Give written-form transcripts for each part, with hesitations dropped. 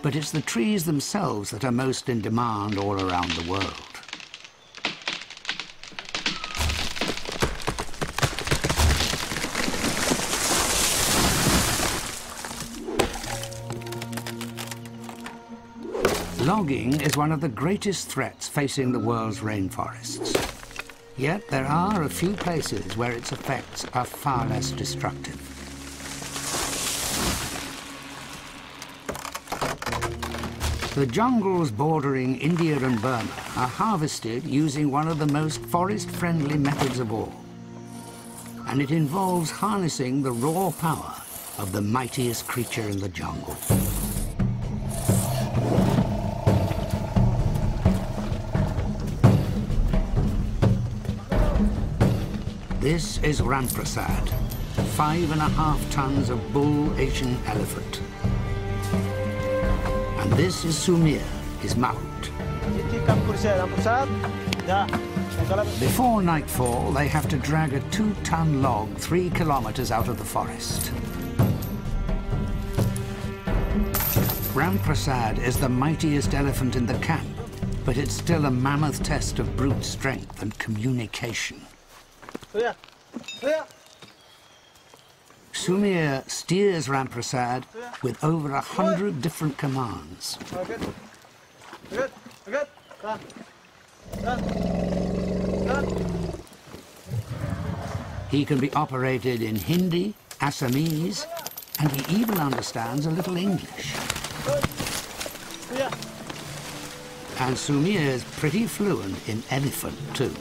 But it's the trees themselves that are most in demand all around the world. Logging is one of the greatest threats facing the world's rainforests. Yet there are a few places where its effects are far less destructive. The jungles bordering India and Burma are harvested using one of the most forest-friendly methods of all. And it involves harnessing the raw power of the mightiest creature in the jungle. This is Ramprasad, 5.5 tons of bull Asian elephant. And this is Sumir, his mahout. Before nightfall, they have to drag a 2-ton log 3 kilometers out of the forest. Ramprasad is the mightiest elephant in the camp, but it's still a mammoth test of brute strength and communication. Sumir steers Ramprasad with over 100 different commands. He can be operated in Hindi, Assamese, and he even understands a little English. And Sumir is pretty fluent in elephant too.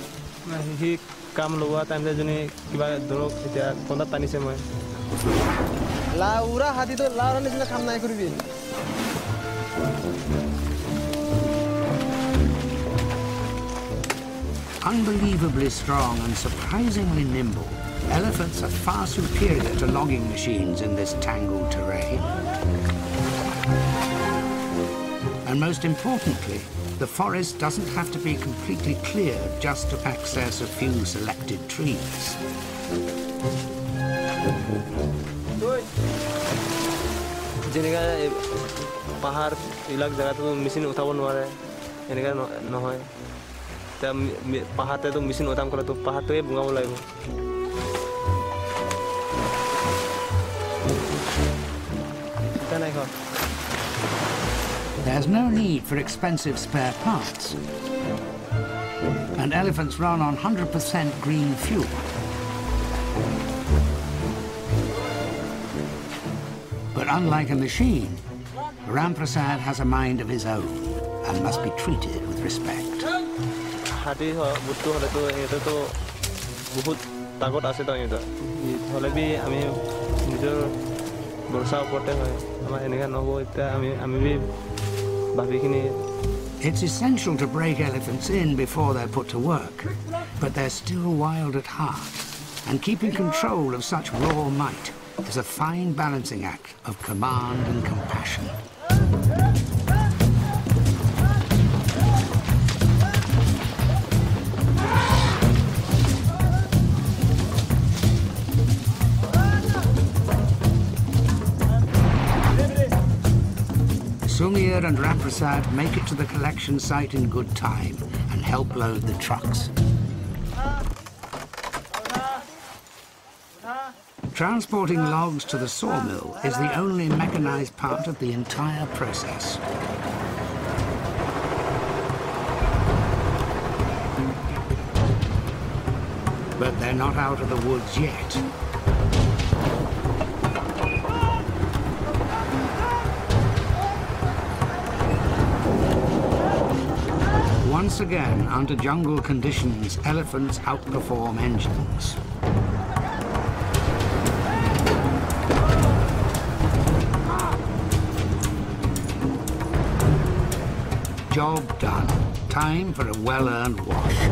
Unbelievably strong and surprisingly nimble, elephants are far superior to logging machines in this tangled terrain. And most importantly, the forest doesn't have to be completely cleared just to access a few selected trees. There's no need for expensive spare parts. And elephants run on 100% green fuel. But unlike a machine, Ramprasad has a mind of his own and must be treated with respect. It's essential to break elephants in before they're put to work, but they're still wild at heart, and keeping control of such raw might is a fine balancing act of command and compassion. Sumir and Ramprasad make it to the collection site in good time and help load the trucks. Transporting logs to the sawmill is the only mechanized part of the entire process. But they're not out of the woods yet. Once again, under jungle conditions, elephants outperform engines. Job done. Time for a well-earned wash.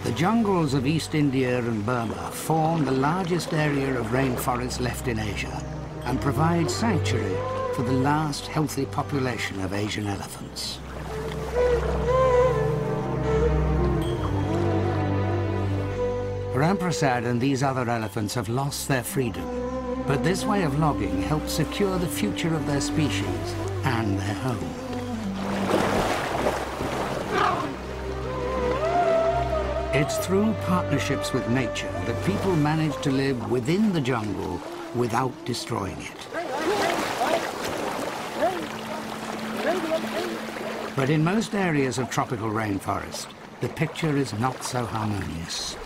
The jungles of East India and Burma form the largest area of rainforest left in Asia and provide sanctuary for the last healthy population of Asian elephants. Ramprasad and these other elephants have lost their freedom, but this way of logging helps secure the future of their species and their home. It's through partnerships with nature that people manage to live within the jungle without destroying it. But in most areas of tropical rainforest, the picture is not so harmonious.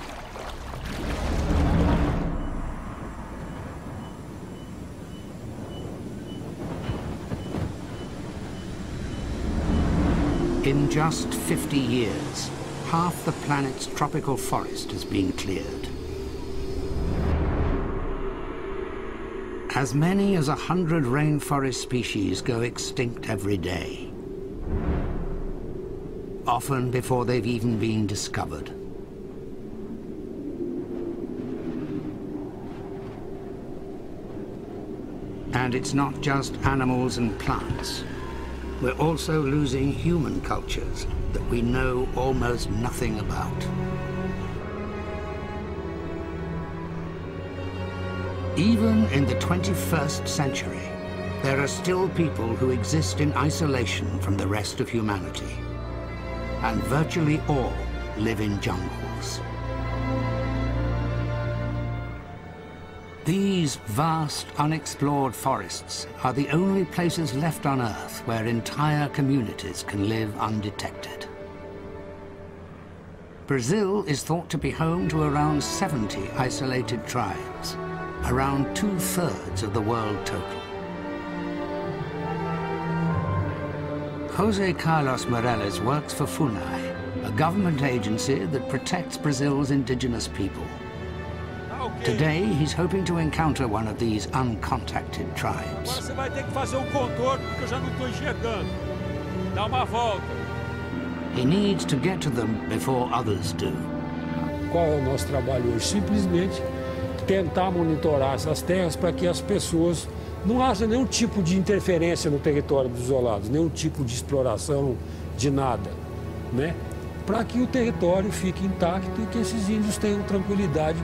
In just 50 years, half the planet's tropical forest has been cleared. As many as 100 rainforest species go extinct every day, often before they've even been discovered. And it's not just animals and plants. We're also losing human cultures that we know almost nothing about. Even in the 21st century, there are still people who exist in isolation from the rest of humanity, and virtually all live in jungles. These vast, unexplored forests are the only places left on Earth where entire communities can live undetected. Brazil is thought to be home to around 70 isolated tribes, around 2/3 of the world total. José Carlos Morales works for FUNAI, a government agency that protects Brazil's indigenous people. Today, he's hoping to encounter one of these uncontacted tribes. Você vai ter que fazer contorno porque eu já não estou enxergando. Dá uma volta. He needs to get to them before others do. Qual é o nosso trabalho hoje? Simplesmente tentar monitorar essas terras para que as pessoas não haja nenhum tipo de interferência no território dos isolados, nenhum tipo de exploração de nada, né? Para que o território fique intacto e que esses índios tenham tranquilidade.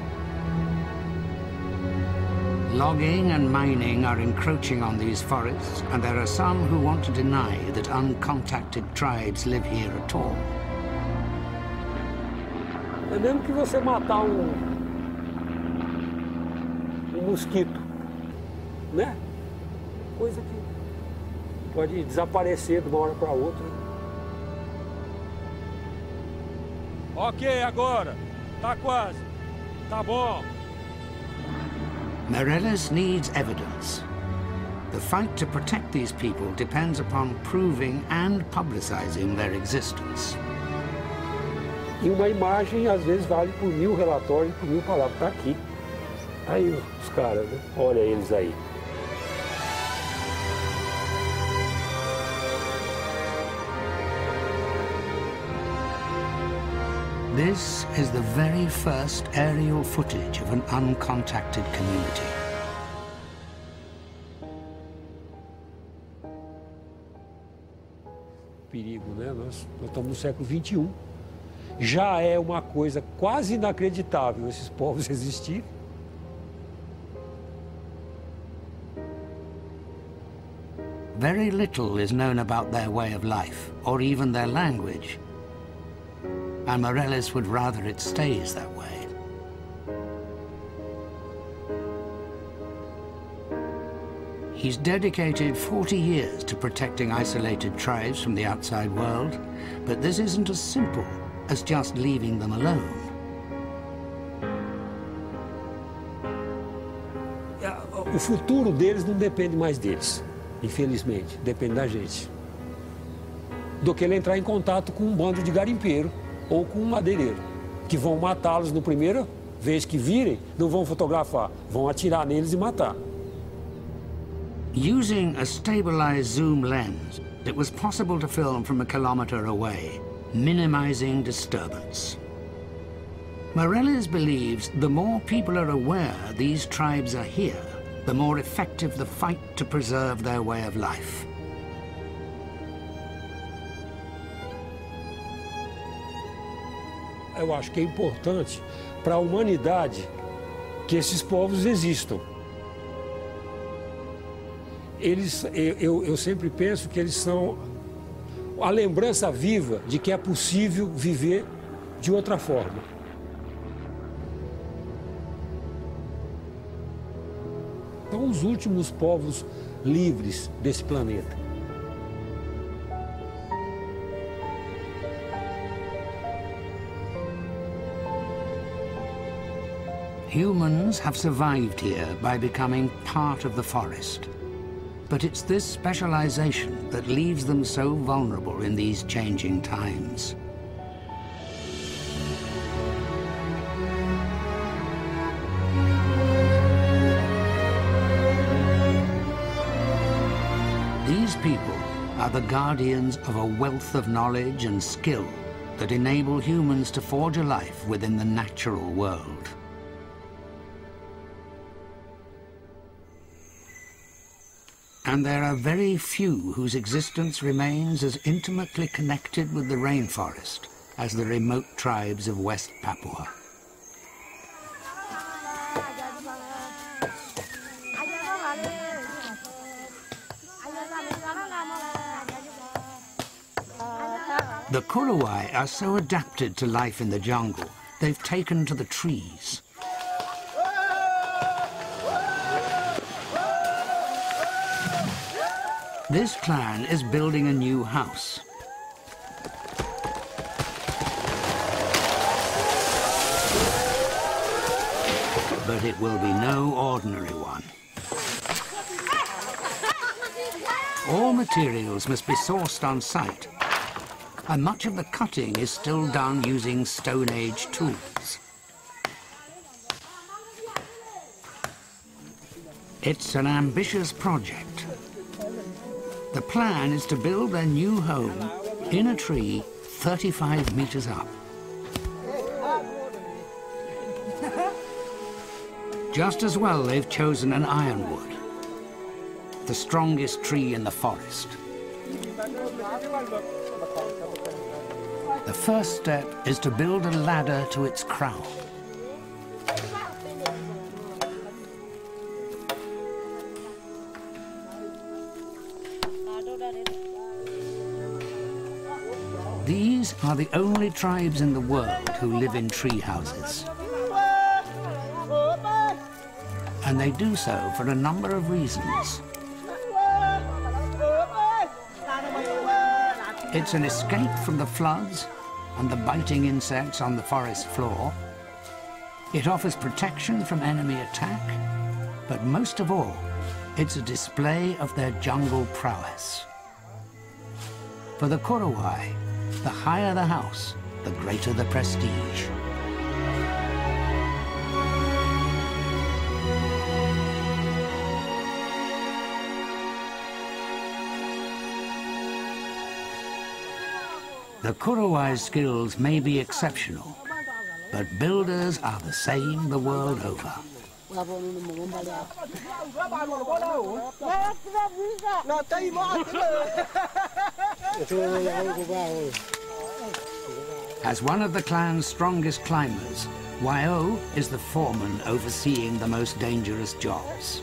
Logging and mining are encroaching on these forests, and there are some who want to deny that uncontacted tribes live here at all. É mesmo que você matar um mosquito, né? Coisa que pode desaparecer de uma hora para outra. Ok, agora. Tá quase. Tá bom. Morales needs evidence. The fight to protect these people depends upon proving and publicizing their existence. E uma imagem, às vezes, vale por 1000 relatórios, por 1000 palavras. Está aqui. Aí os caras, né? Olha eles aí. This is the very first aerial footage of an uncontacted community. Perigo, né? Nós estamos no século XXI. Já é uma coisa quase inacreditável esses povos existirem. Very little is known about their way of life, or even their language. And Morales would rather it stays that way. He's dedicated 40 years to protecting isolated tribes from the outside world, but this isn't as simple as just leaving them alone. O futuro deles não depende mais deles, infelizmente, depende da gente. Do que ele entrar em contato com um bando de garimpeiro ou com um madeireiro, que vão matá-los na primeira vez que virem, não vão fotografar, vão atirar neles e matar. Using a stabilized zoom lens, it was possible to film from a kilometer away, minimizing disturbance. Morales believes the more people are aware these tribes are here, the more effective the fight to preserve their way of life. eu acho que é importante para a humanidade que esses povos existam. Eu sempre penso que eles são a lembrança viva de que é possível viver de outra forma. São os últimos povos livres desse planeta. Humans have survived here by becoming part of the forest. But it's this specialization that leaves them so vulnerable in these changing times. These people are the guardians of a wealth of knowledge and skill that enable humans to forge a life within the natural world. And there are very few whose existence remains as intimately connected with the rainforest as the remote tribes of West Papua. The Kuruwai are so adapted to life in the jungle, they've taken to the trees. This clan is building a new house. But it will be no ordinary one. All materials must be sourced on site, and much of the cutting is still done using Stone Age tools. It's an ambitious project. The plan is to build their new home in a tree 35 meters up. Just as well, they've chosen an ironwood, the strongest tree in the forest. The first step is to build a ladder to its crown. These are the only tribes in the world who live in tree houses. And they do so for a number of reasons. It's an escape from the floods and the biting insects on the forest floor. It offers protection from enemy attack, but most of all, it's a display of their jungle prowess. For the Kuruwai, the higher the house, the greater the prestige. The Kuruwai's skills may be exceptional, but builders are the same the world over. As one of the clan's strongest climbers, Wayo is the foreman overseeing the most dangerous jobs.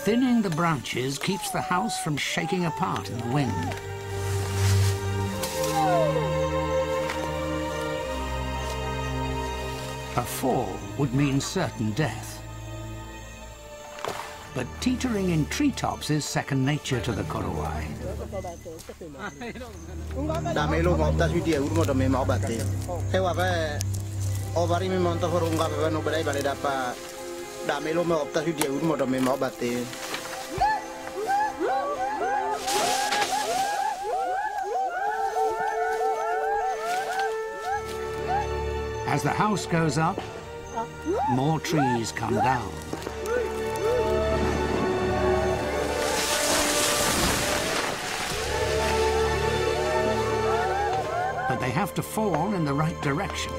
Thinning the branches keeps the house from shaking apart in the wind. A fall would mean certain death. But teetering in treetops is second nature to the Kuruwai. As the house goes up, more trees come down. But they have to fall in the right direction.